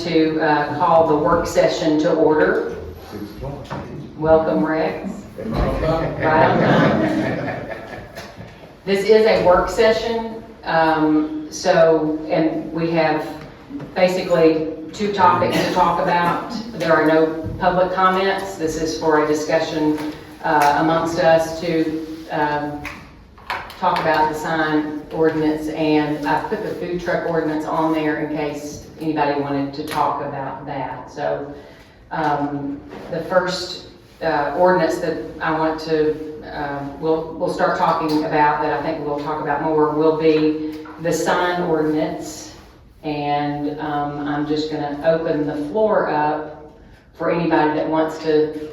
to call the work session to order. Welcome, Rex. Right on time. This is a work session, and we have basically two topics to talk about. There are no public comments. This is for a discussion amongst us to talk about the sign ordinance, and I put the food truck ordinance on there in case anybody wanted to talk about that. So the first ordinance that I want to, we'll start talking about, that I think we'll talk about more, will be the sign ordinance. And I'm just going to open the floor up for anybody that wants to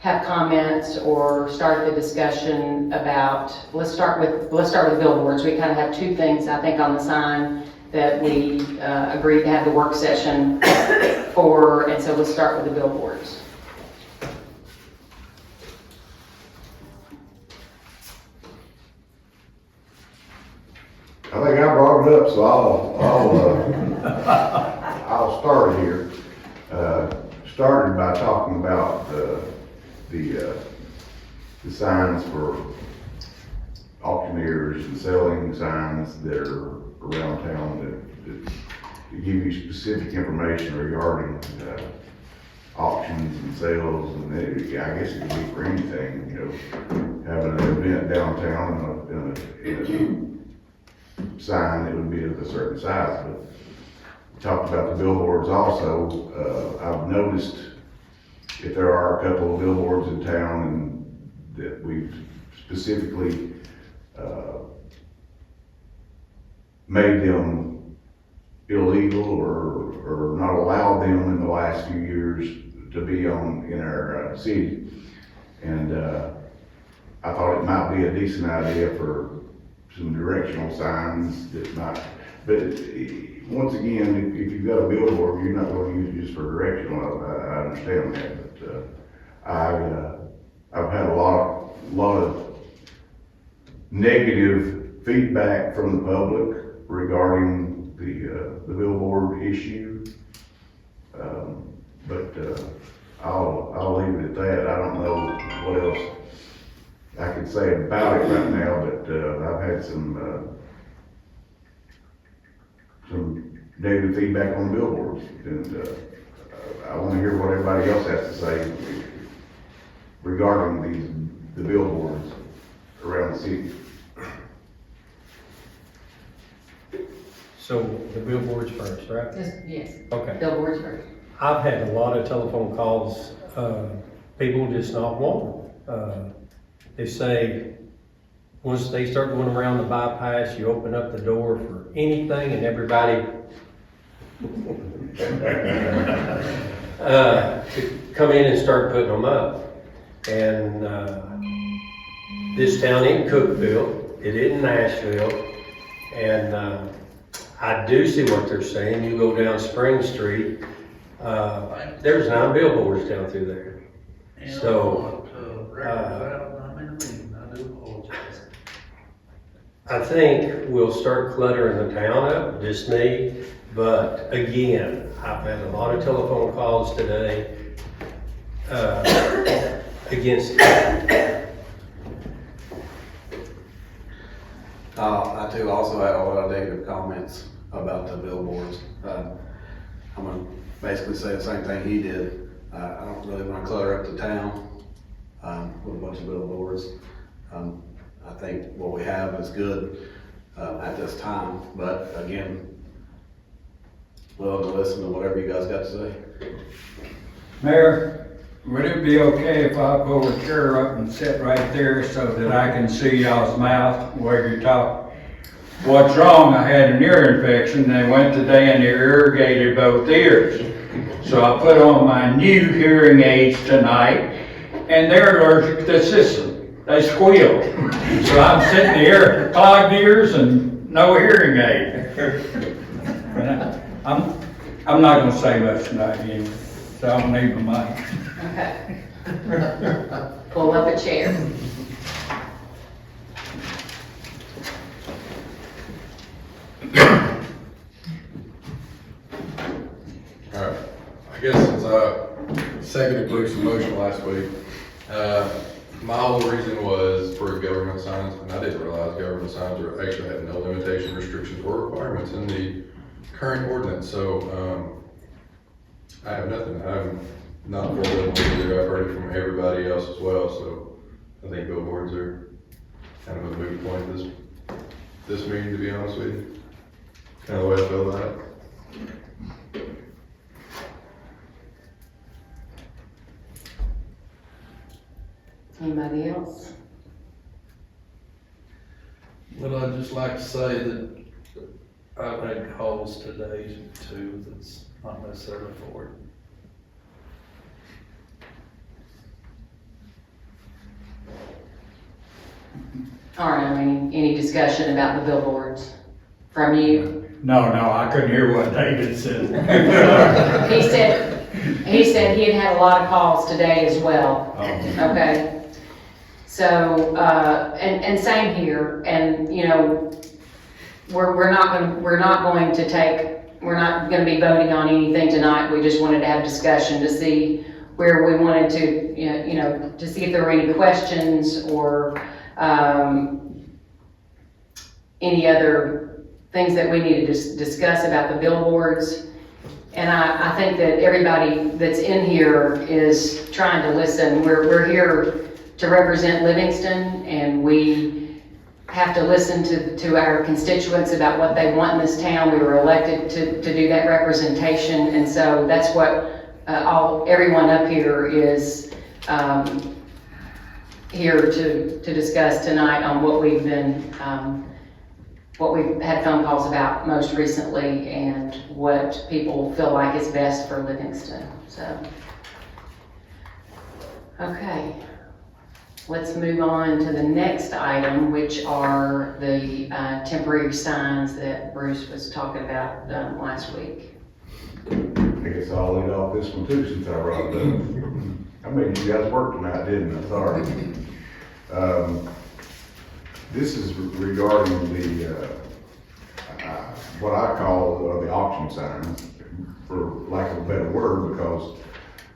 have comments or start the discussion about. Let's start with billboards. We kind of have two things, I think, on the sign that we agreed to have the work session for, and so let's start with the billboards. I think I brought it up, so I'll start here. Started by talking about the signs for auctioneers and selling signs that are around town that give you specific information regarding auctions and sales, and I guess it could be for anything, you know, having an event downtown in a sign that would be of a certain size. But we talked about the billboards also. I've noticed if there are a couple of billboards in town and that we've specifically made them illegal or not allowed them in the last few years to be in our city. And I thought it might be a decent idea for some directional signs that might, but once again, if you've got a billboard, you're not going to use it just for directional. I understand that, but I've had a lot of negative feedback from the public regarding the billboard issue. But I'll leave it at that. I don't know what else I could say about it right now, but I've had some negative feedback on billboards, and I want to hear what everybody else has to say regarding the billboards around the city. So the billboards first, right? Yes. Okay. Billboards first. I've had a lot of telephone calls, people just not want them. They say, once they start going around the bypass, you open up the door for anything and everybody to come in and start putting them up. And this town ain't Cookville, it isn't Nashville, and I do see what they're saying. You go down Spring Street, there's 9 billboards down through there. So, I think we'll start cluttering the town up, just me, but again, I've had a lot of telephone calls today against it. I too also had a lot of negative comments about the billboards. I'm gonna basically say the same thing he did. I don't really want to clutter up the town with a bunch of billboards. I think what we have is good at this time, but again, willing to listen to whatever you guys got to say. Mayor, would it be okay if I pull a chair up and sit right there so that I can see y'all's mouth while you talk? What's wrong? I had an ear infection. They went today and they irrigated both ears. So I put on my new hearing aids tonight, and they're allergic to the system. They squeal. So I'm sitting there, clogged ears and no hearing aid. I'm not gonna say much tonight anyway, so I don't need my mic. Okay. Pull up a chair. Alright, I guess since I seconded Bruce's motion last week, my whole reason was for government signs, and I didn't realize government signs are actually have no limitation, restrictions, or requirements in the current ordinance, so, I have nothing, I'm not for it either, I've heard it from everybody else as well, so I think billboards are kind of a moot point this meeting, to be honest with you. Kind of the way I feel about it. Anybody else? Well, I'd just like to say that I've had calls today too, that's not necessarily for it. All right, any discussion about the billboards from you? No, I couldn't hear what David said. He said he had had a lot of calls today as well. Oh. Okay. So, and same here, and, you know, we're not going to be voting on anything tonight. We just wanted to have discussion to see where we wanted to, you know, to see if there were any questions or, any other things that we needed to discuss about the billboards. And I think that everybody that's in here is trying to listen. We're here to represent Livingston, and we have to listen to our constituents about what they want in this town. We were elected to do that representation, and so that's what everyone up here is here to discuss tonight on what we've had phone calls about most recently and what people feel like is best for Livingston. So, okay. Let's move on to the next item, which are the temporary signs that Bruce was talking about last week. I guess I'll lead off this one too, since I brought it up. I made you guys work tonight, didn't I? Sorry. This is regarding the, what I call the auction signs, for lack of a better word, because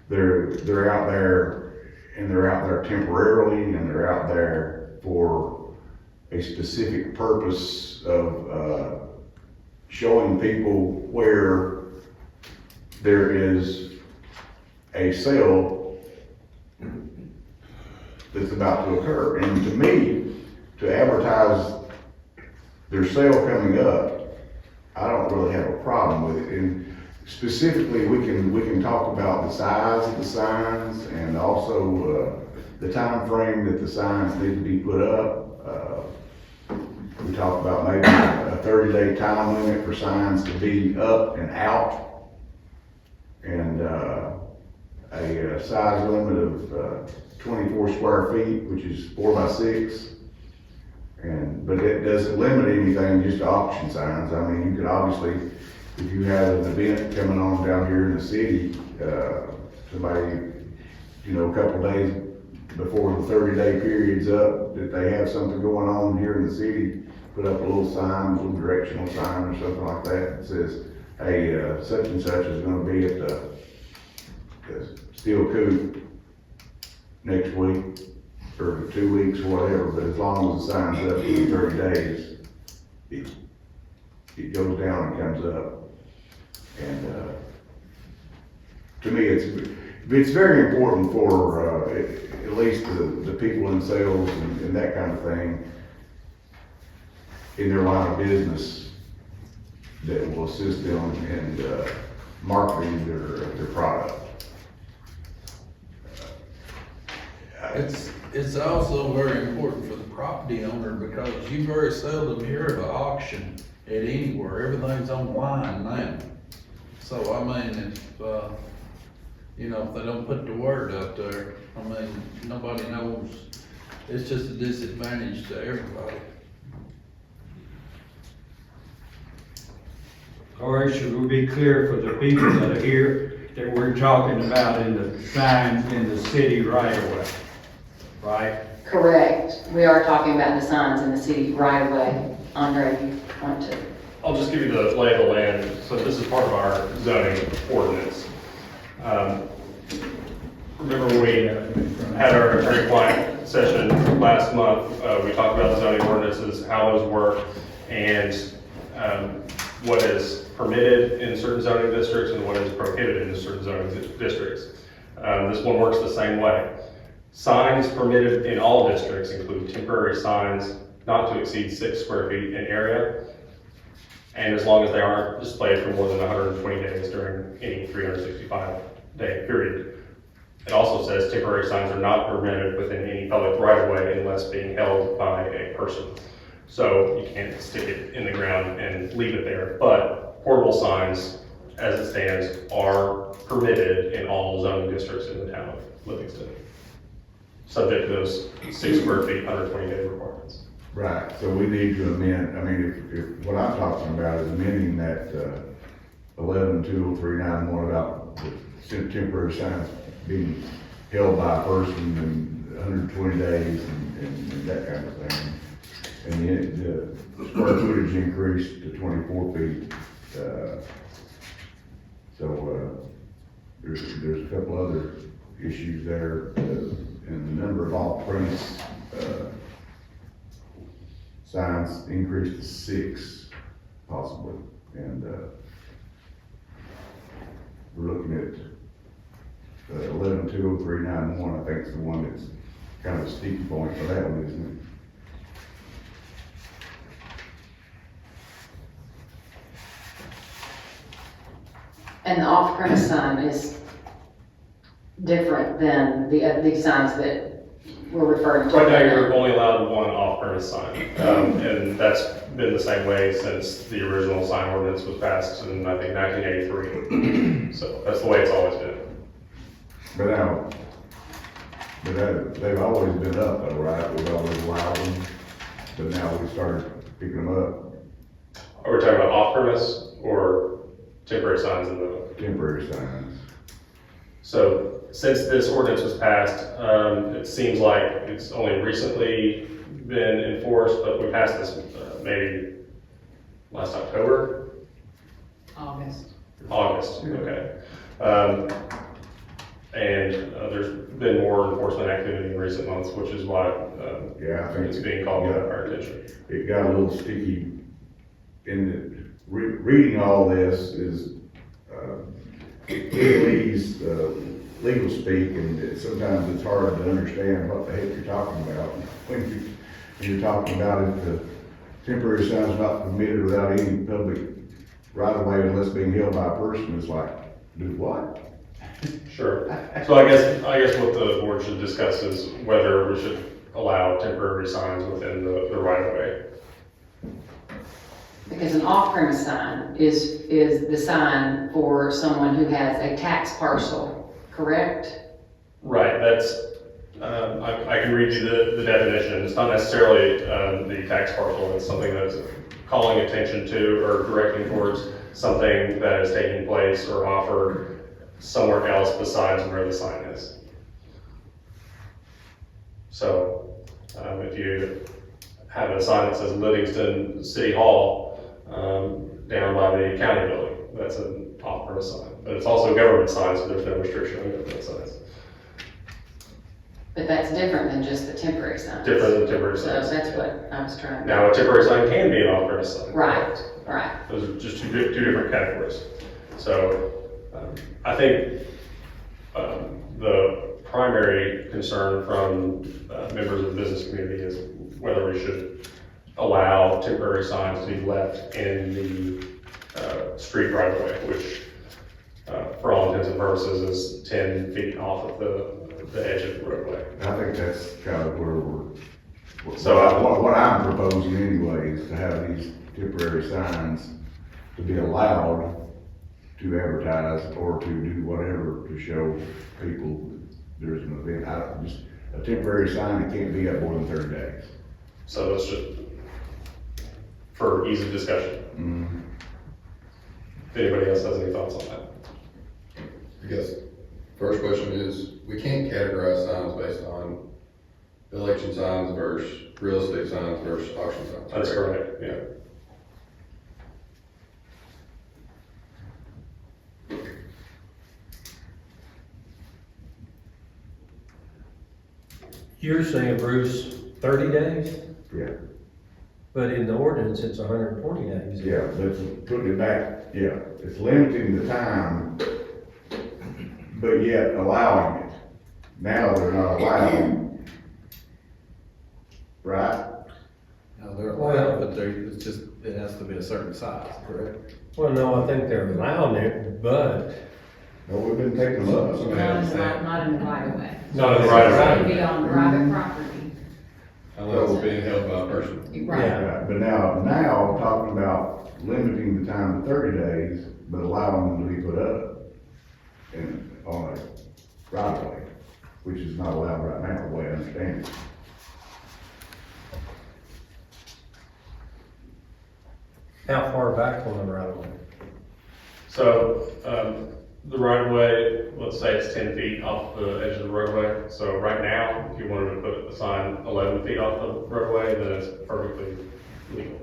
they're out there, and they're out there temporarily, and they're out there for a specific purpose of showing people where there is a sale that's about to occur. And to me, to advertise their sale coming up, I don't really have a problem with it. And specifically, we can talk about the size of the signs and also the time frame that the signs need to be put up. We talk about maybe a 30-day time limit for signs to be up and out, and a size limit of 24 square feet, which is 4 by 6. But it doesn't limit anything, just auction signs. I mean, you could obviously, if you have an event coming on down here in the city, somebody, you know, a couple days before the 30-day period's up, that they have something going on here in the city, put up a little sign, a little directional sign or something like that, that says, hey, such and such is gonna be at the Steel Coop next week, or 2 weeks, or whatever, but as long as the sign's up for 30 days, it goes down and comes up. And to me, it's very important for at least the people in sales and that kind of thing in their line of business that will assist them in marketing their product. It's also very important for the property owner, because you very seldom hear of an auction at anywhere. Everything's online now. So, I mean, if, you know, if they don't put the word out there, I mean, nobody knows. It's just a disadvantage to everybody. Or should we be clear for the people that are here, that we're talking about in the signs in the city right away, right? Correct. We are talking about the signs in the city right away. Andre, you want to? I'll just give you the lay of the land. So this is part of our zoning ordinance. Remember when we had our attorney-client session last month, we talked about the zoning ordinances, how those work, and what is permitted in certain zoning districts and what is prohibited in certain zoning districts. This one works the same way. Signs permitted in all districts include temporary signs not to exceed 6 square feet in area, and as long as they aren't displayed for more than 120 days during any 365-day period. It also says temporary signs are not permitted within any public right-of-way unless being held by a person. So you can't stick it in the ground and leave it there, but portable signs, as it stands, are permitted in all zoning districts in the town of Livingston, subject to those 6 square feet, 120-day requirements. Right, so we need to amend, I mean, if what I'm talking about is amending that, 11-20391 about the temporary signs being held by a person in 120 days and that kind of thing. And the square footage increased to 24 feet, there's a couple other issues there, and the number of off-premise, signs increased to 6, possibly, and, we're looking at 11-20391, I think is the one that's kind of a sticky point for that one, isn't it? And the off-premise sign is different than the signs that we're referring to. Right now, you're only allowed one off-premise sign, and that's been the same way since the original sign ordinance was passed in, I think, 1983. So that's the way it's always been. They've always been up though, right? We've always allowed them, but now we started picking them up, Are we talking about off-premise or temporary signs in the? temporary signs. So since this ordinance was passed, it seems like it's only recently been enforced, but we passed this maybe last October? August, okay. And there's been more enforcement activity in recent months, which is why Yeah, I think it's being called to our attention. it got a little sticky in the, reading all this is, legalese, legal speak, and sometimes it's hard to understand what the heck you're talking about. When you're talking about if the temporary sign's not permitted without any public right of way unless being held by a person, it's like, do what? Sure. So I guess what the board should discuss is whether we should allow temporary signs within the right of way. Because an off-premise sign is the sign for someone who has a tax parcel, correct? Right, that's, I can read you the definition. It's not necessarily the tax parcel, it's something that's calling attention to or directing towards something that is taking place or offered somewhere else besides where the sign is. So, if you have a sign that says Livingston City Hall, down by the county building, that's an off-premise sign. But it's also a government sign, so there's no restriction on government signs. But that's different than just the temporary signs. Different than temporary So signs. that's what I was trying to. Now, a temporary sign can be an off-premise sign. Right, right. Those are just two different categories. So, I think the primary concern from members of the business community is whether we should allow temporary signs to be left in the street right of way, which for all intents and purposes is 10 feet off of the edge of the roadway. I think that's kind of where So, what I'm proposing anyway is to have these temporary signs to be allowed to advertise or to do whatever to show people there's an event. Just a temporary sign, it can't be up more than 30 days. So that's just for ease of discussion. If anybody else has any thoughts on that? I guess, first question is, we can't categorize signs based on election signs versus real estate signs versus auction signs. That's correct, yeah. You're saying, Bruce, 30 days? Yeah, But in the ordinance, it's 120 days. yeah, let's put it back, yeah, it's limiting the time, but yet allowing it. Now they're not allowed. Right? No, they're allowed, but it's just, it has to be a certain size, correct? Well, no, I think they're allowing it, but No, we've been taking them up. Not in the right of way. Not in the right of way. It would be on private property. Unless it's being held by a person. Right. Right, but now talking about limiting the time to 30 days, but allowing them to be put up on a right of way, which is not allowed right now, the way I understand it. how far back on the right of way? So, the right of way, let's say it's 10 feet off the edge of the roadway. So right now, if you wanted to put a sign 11 feet off the roadway, then it's perfectly legal.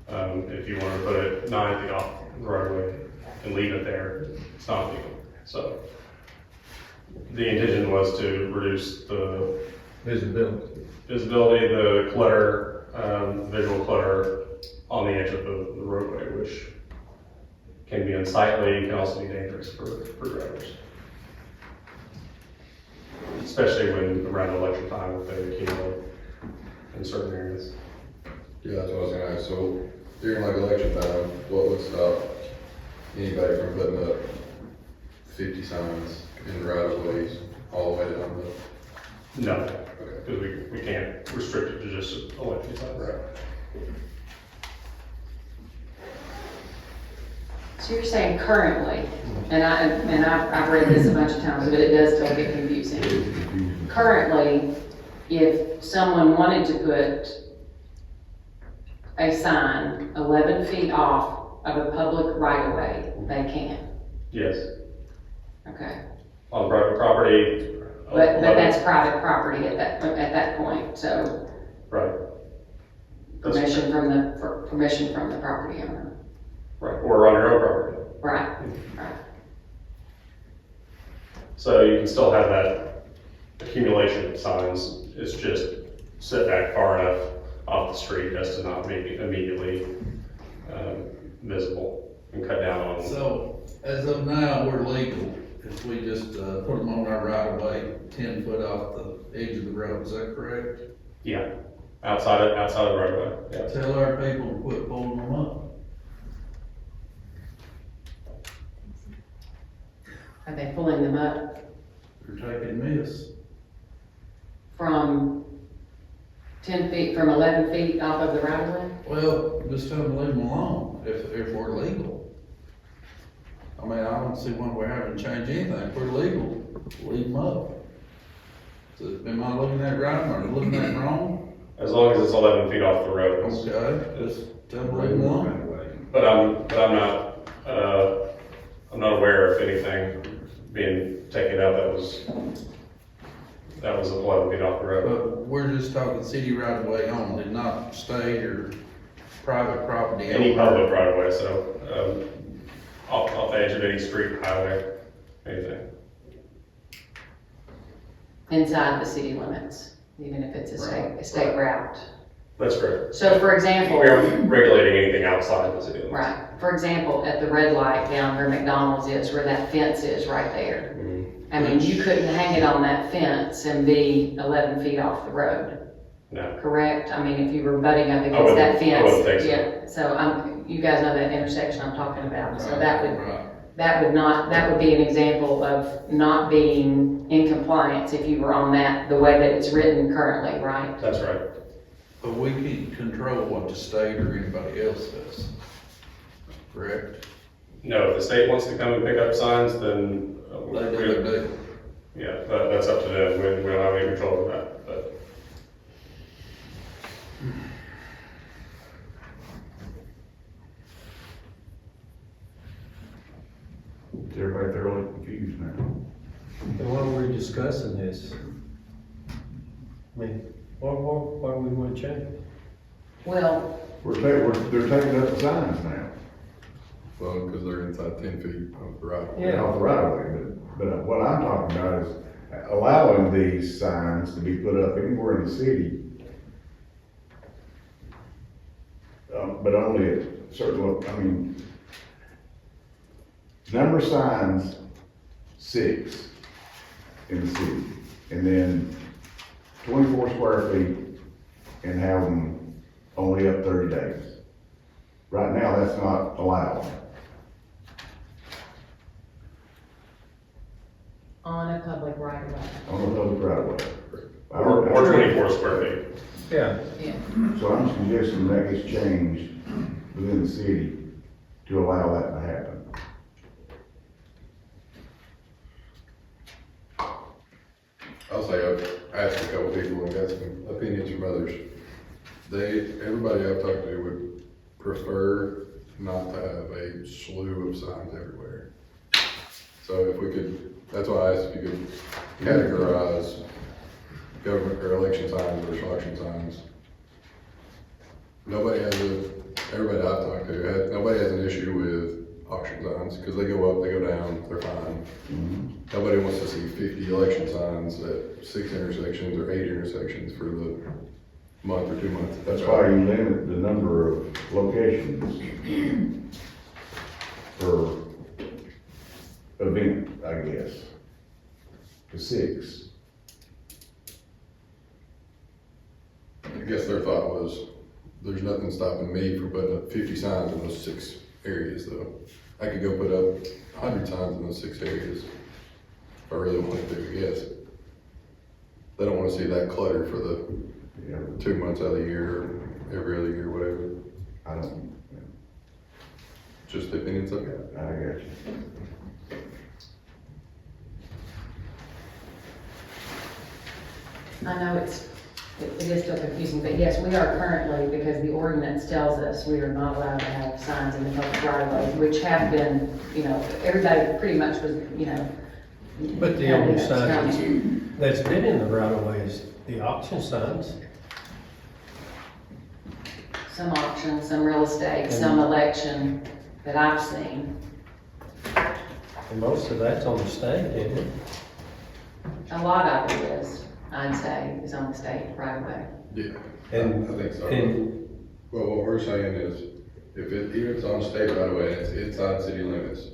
If you wanted to put it 9 feet off the roadway and leave it there, it's not legal. So the intention was to reduce the Visibility. visibility, the clutter, visual clutter on the edge of the roadway, which can be unsightly, can also be dangerous for drivers. Especially when around election time, if they accumulate in certain areas. Yeah, that's what I was gonna ask. So during like election time, what would stop anybody from putting up 50 signs in the right of ways all the way down the? No, because we can't restrict it to just election signs. Right. So you're saying currently, and I've read this a bunch of times, but it does still get confusing. Currently, if someone wanted to put a sign 11 feet off of a public right of way, they can, Yes, okay? on private property. But that's private property at that point, so Right. That's permission from the property owner. Right, or on your own property. Right, right. So you can still have that accumulation of signs, it's just set back far enough off the street as to not be immediately visible and cut down on. So, as of now, we're legal if we just, put them on our right of way, 10 foot off the edge of the road, is that correct? Yeah, outside of the right of way, yeah. Tell our people to quit pulling them up. Are they pulling them up They're taking this. from 10 feet, from 11 feet off of the right of way? Well, just tell them to leave them alone if we're legal. I mean, I don't see when we're having to change anything. If we're legal, leave them up. So, am I looking at it right or looking at it wrong? As long as it's 11 feet off the road. Okay, just tell them to leave them alone. But I'm not aware of anything being taken out that was 11 feet off the road. But we're just talking city right of way only, not state or private property. Any public right of way, so, off the edge of any street, highway, anything. Inside the city limits, even if it's a state route. That's correct. So for example. We aren't regulating anything outside the city limits. Right, for example, at the red light down where McDonald's is, where that fence is right there. I mean, you couldn't hang it on that fence and be 11 feet off the road, No, correct? I mean, if you were butting up I against wouldn't- that fence. I wouldn't think so. Yeah, so you guys know that intersection I'm talking about, so that would, Right. that would be an example of not being in compliance if you were on that, the way that it's written currently, right? that's right. But we can't control what the state or anybody else does. Correct? No, if the state wants to come and pick up signs, then, They do their deal. yeah, that's up to them. We don't have any control over that, but. Everybody thoroughly confused now. And why are we discussing this? I mean, why do we want to change it? Well, They're taking up the signs now. Well, because they're inside 10 feet of the right. Yeah. Off the right of way, but what I'm talking about is allowing these signs to be put up anywhere in the city. But only at certain, number of signs, 6 in the city. And then 24 square feet and have them only up 30 days. Right now, that's not allowed. On a public right of way. On the public right of way. Or 24 square feet. Yeah, Yeah. So I'm suggesting that gets changed within the city to allow that to happen. I'll say I've asked a couple people and got some opinions from others. Everybody I've talked to would prefer not to have a slew of signs everywhere. So if we could, that's why I asked if you could categorize government or election signs versus auction signs. Everybody I've talked to, nobody has an issue with auction signs, because they go up, they go down, they're fine. Nobody wants to see 50 election signs at 6 intersections or 8 intersections for the month or 2 months. That's why you limit the number of locations per event, I guess, to 6. I guess their thought was, there's nothing stopping me from putting up 50 signs in those 6 areas though. I could go put up 100 signs in those 6 areas if I really wanted to, I guess. They don't want to see that clutter for the 2 months out of the year, or every other year, whatever. I don't, Just the opinions I've got. I got you. I know it is still confusing, but yes, we are currently, because the ordinance tells us we are not allowed to have signs in the public right of way, which have been, everybody pretty much was, but the only signs that's been in the right of way is the auction signs. Some auction, some real estate, some election that I've seen. And most of that's on the state, isn't it? A lot of it is, I'd say, is on the state right away. Yeah, And- I think so. and- Well, what we're saying is, even if it's on state right away, it's inside city limits,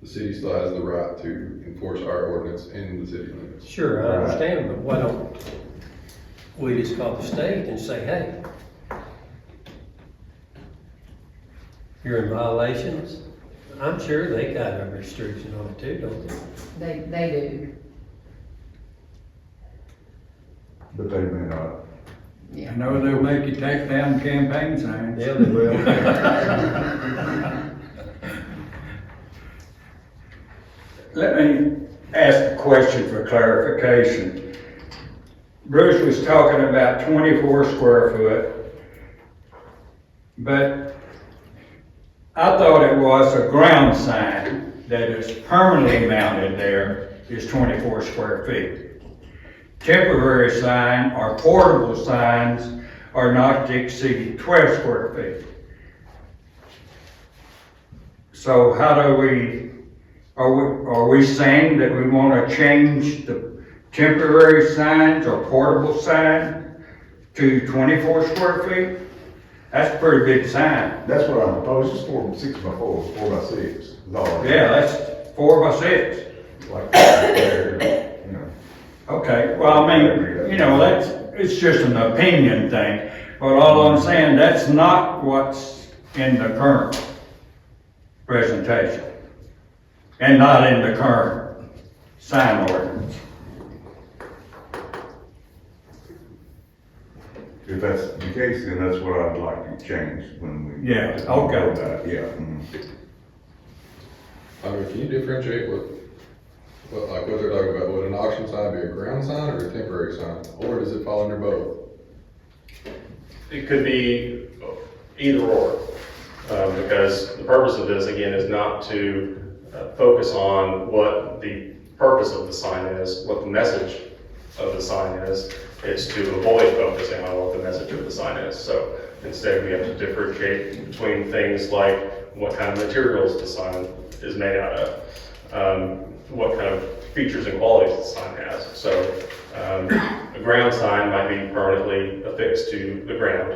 the city still has the right to enforce our ordinance in the city limits. Sure, I understand, but why don't we just call the state and say, hey, you're in violations? I'm sure they got a restriction on it too, don't they? They do. But they may not. Yeah. I know they'll make you take down campaign signs. Yeah, they will. Let me ask a question for clarification. Bruce was talking about 24 square foot, but I thought it was a ground sign that is permanently mounted there is 24 square feet. Temporary sign or portable signs are not to exceed 12 square feet. So how do are we saying that we want to change the temporary signs or portable sign to 24 square feet? That's a pretty big sign. That's what I proposed, just 6 by 4, 4 by 6. is all. Yeah, that's 4 by 6. Like, there. Okay, well, I mean, it's just an opinion thing, but all I'm saying, that's not what's in the current presentation, and not in the current sign ordinance. If that's the case, then that's what I'd like to change when we. Yeah, okay. About it. Yeah. I mean, can you differentiate what they're talking about? Would an auction sign be a ground sign or a temporary sign? Or does it fall under both? It could be either or, because the purpose of this, again, is not to focus on what the purpose of the sign is, what the message of the sign is. It's to avoid focusing on what the message of the sign is. So instead, we have to differentiate between things like what kind of materials the sign is made out of, what kind of features and qualities the sign has. So a ground sign might be permanently affixed to the ground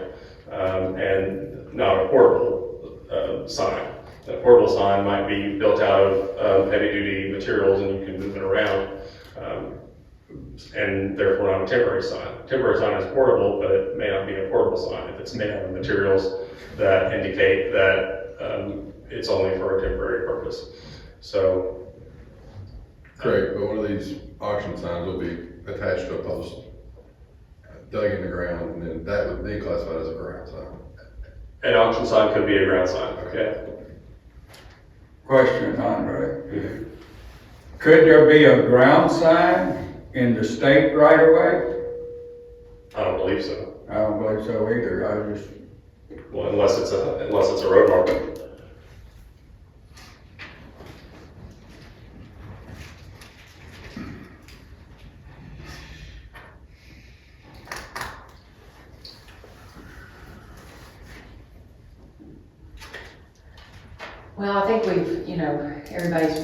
and not a portable sign. A portable sign might be built out of heavy-duty materials and you can move it around, and therefore not a temporary sign. Temporary sign is portable, but it may not be a portable sign if it's made out of materials that indicate that it's only for a temporary purpose. So. Correct, but one of these auction signs will be attached to a post, dug in the ground, and then that would be classified as a ground sign. An auction sign could be a ground sign, okay? Question, Andre. Could there be a ground sign in the state right away? I don't believe so. I don't believe so either. I just, Well, unless it's a road marker. Well, I think we've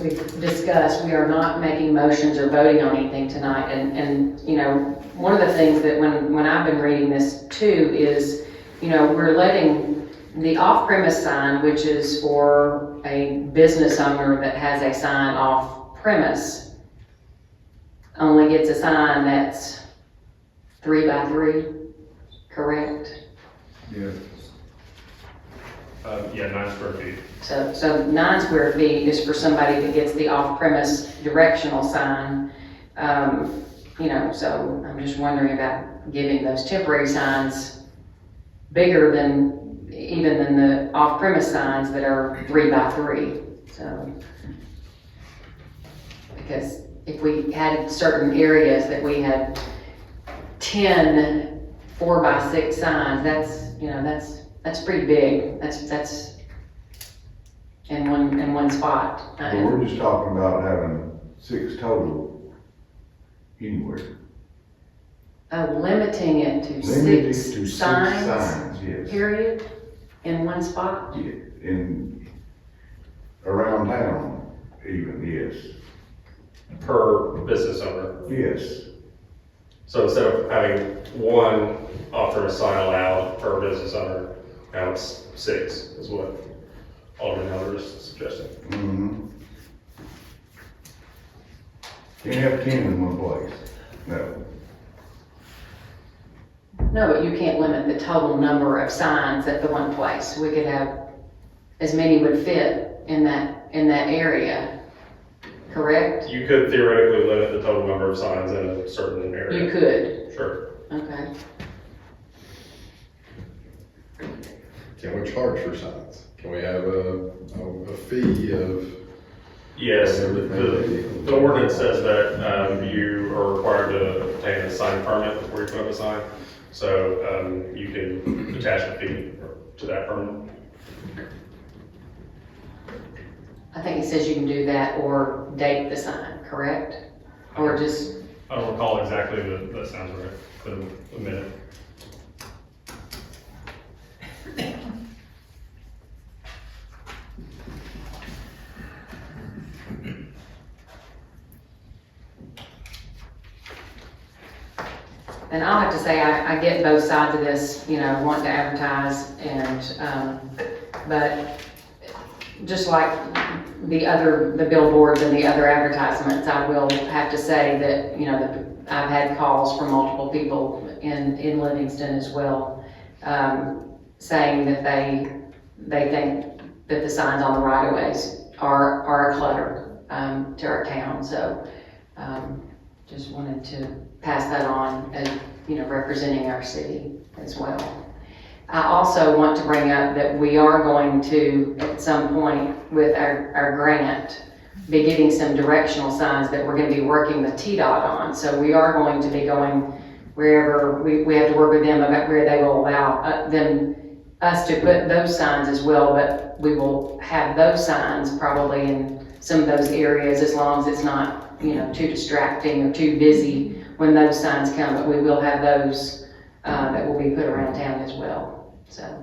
we've discussed, we are not making motions or voting on anything tonight. And one of the things that when I've been reading this too is, we're letting the off-premise sign, which is for a business owner that has a sign off-premise, only gets a sign that's 3 by 3, correct? yeah. Yeah, 9 square feet. So 9 square feet is for somebody that gets the off-premise directional sign. So I'm just wondering about giving those temporary signs bigger than the off-premise signs that are 3 by 3. So, because if we had certain areas that we had 10 4 by 6 signs, that's pretty big. That's in one spot. But we're just talking about having 6 total anywhere. Limiting it to Limited six to 6 signs, signs, yes. period, in one spot? Yeah, in, around town even, yes, Per business owner. yes. So instead of having 1 off-premise sign allowed per business owner, now it's 6 is what Alderman Elder is suggesting. Mm-hmm. Can't have 10 in one place, no. No, but you can't limit the total number of signs at the one place. We could have as many would fit in that area, correct? You could theoretically limit the total number of signs in a certain area. You could, Sure. okay. Can we charge for signs? Can we have a fee of? Yes, the ordinance says that you are required to obtain a sign permit before you put up a sign. So you can attach a fee to that permit. I think it says you can do that or date the sign, correct? Or just, I don't recall exactly, that sounds right, but a minute. and I'll have to say, I get both sides of this, wanting to advertise and, but just like the billboards and the other advertisements, I will have to say that, I've had calls from multiple people in Livingston as well, saying that they think that the signs on the right of ways are a clutter, to our town. So, just wanted to pass that on as, representing our city as well. I also want to bring up that we are going to, at some point with our grant, be getting some directional signs that we're going to be working with TDOT on. So we are going to be going wherever, we have to work with them about where they will allow us to put those signs as well, but we will have those signs probably in some of those areas as long as it's not, too distracting or too busy when those signs come, but we will have those that will be put around town as well, so.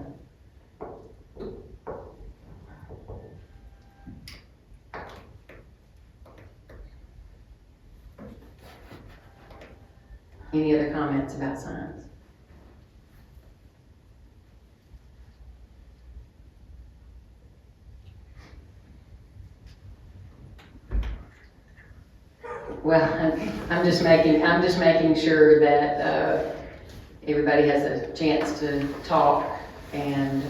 Any other comments about signs? Well, I'm just making sure that, everybody has a chance to talk, and,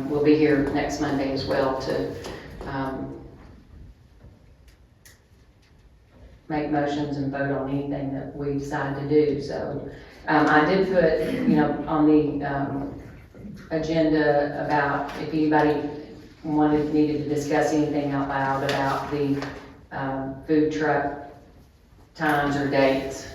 we'll be here next Monday as well to, make motions and vote on anything that we decide to do, so. I did put, on the, agenda about if anybody needed to discuss anything out loud about the, food truck times or dates.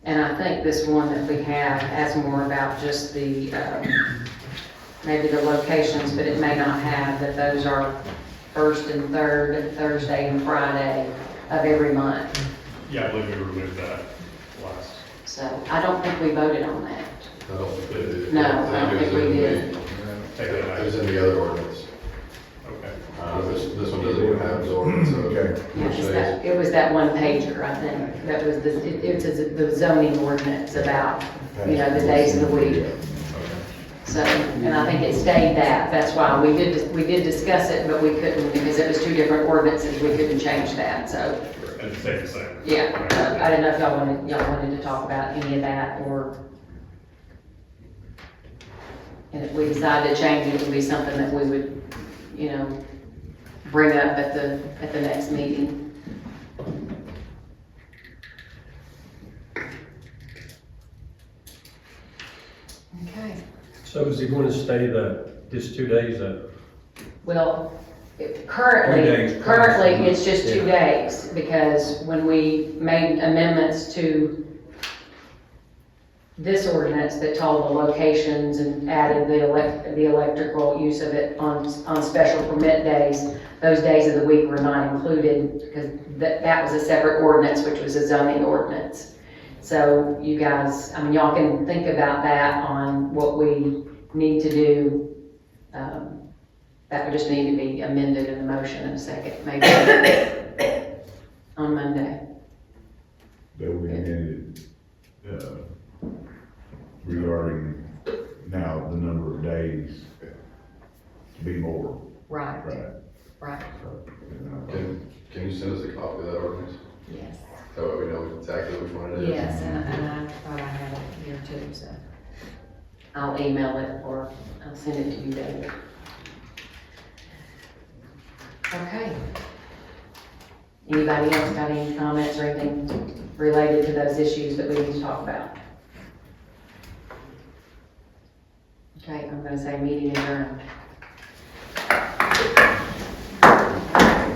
And I think this one that we have has more about just the, maybe the locations, but it may not have that those are first and third Thursday and Friday of every month. Yeah, I believe we removed that last. So I don't think we voted on that. I don't think they did. No, I don't think we did. Take that back. It was in the other ordinance. Okay. This one doesn't even have the ordinance, so. Okay. Yeah, it was that one pager, I think, that was it's the zoning ordinance about, the days of the week. So, and I think it stayed that's why we did discuss it, but we couldn't, because it was two different ordinances, we couldn't change that, so. And it stayed the same. Yeah, I didn't know if y'all wanted to talk about any of that, or, and if we decided to change it, it would be something that we would, bring up at the next meeting. Okay. So is it going to stay just 2 days Well, 2 days. currently, it's just 2 Yeah. days, because when we made amendments to this ordinance that told the locations and added the electrical use of it on special permit days, those days of the week were not included, because that was a separate ordinance, which was a zoning ordinance. So you guys, y'all can think about that on what we need to do. That would just need to be amended in the motion in a second, maybe on Monday. That we amended, regarding now the number of days to be more, Right, right? Can you send us a copy of that ordinance? yes. That way we know exactly which one it is. Yes, and I thought I had it here too, so I'll email it or I'll send it to you, David. Okay. Anybody else got any comments or anything related to those issues that we need to talk about? Okay, I'm gonna say meeting adjourned.